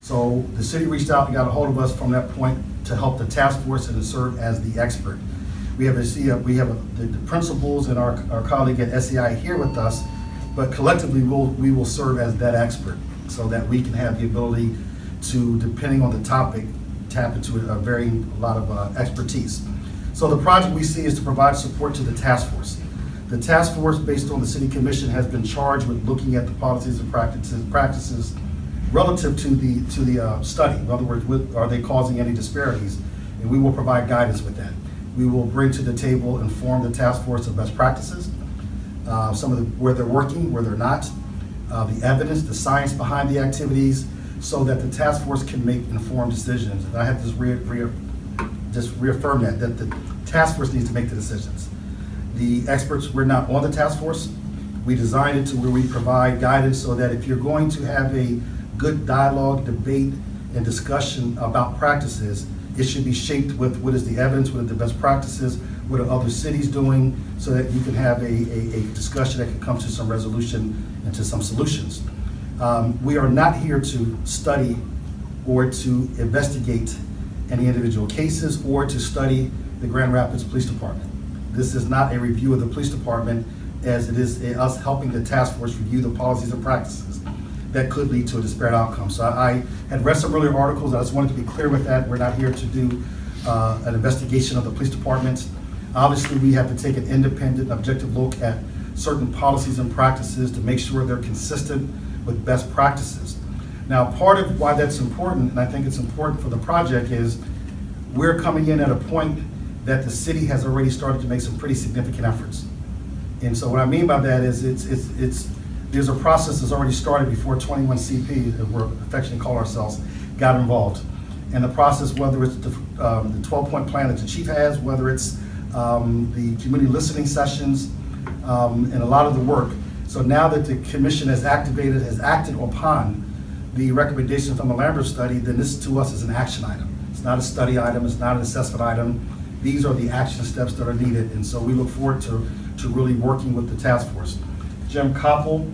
So the city reached out and got a hold of us from that point to help the task force and to serve as the expert. We have the principals and our colleague at SEI here with us, but collectively we will serve as that expert so that we can have the ability to, depending on the topic, tap into a lot of expertise. So the project we see is to provide support to the task force. The task force, based on the City Commission, has been charged with looking at the policies and practices relative to the study. In other words, are they causing any disparities? And we will provide guidance with that. We will bring to the table, inform the task force of best practices, where they're working, where they're not, the evidence, the science behind the activities, so that the task force can make informed decisions. And I have to just reaffirm that the task force needs to make the decisions. The experts, we're not on the task force. We designed it to where we provide guidance so that if you're going to have a good dialogue, debate, and discussion about practices, it should be shaped with what is the evidence, what are the best practices, what are other cities doing, so that you can have a discussion that can come to some resolution and to some solutions. We are not here to study or to investigate any individual cases or to study the Grand Rapids Police Department. This is not a review of the police department, as it is us helping the task force review the policies and practices that could lead to a disparate outcome. So I had read some earlier articles. I just wanted to be clear with that. We're not here to do an investigation of the police department. Obviously, we have to take an independent, objective look at certain policies and practices to make sure they're consistent with best practices. Now, part of why that's important, and I think it's important for the project, is we're coming in at a point that the city has already started to make some pretty significant efforts. And so what I mean by that is there's a process that's already started before 21CP, as we're affectionately call ourselves, got involved. And the process, whether it's the 12-point plan that the chief has, whether it's the community listening sessions, and a lot of the work. So now that the commission has acted upon the recommendation from the Lambert study, then this to us is an action item. It's not a study item, it's not an assessment item. These are the action steps that are needed. And so we look forward to really working with the task force. Jim Koppel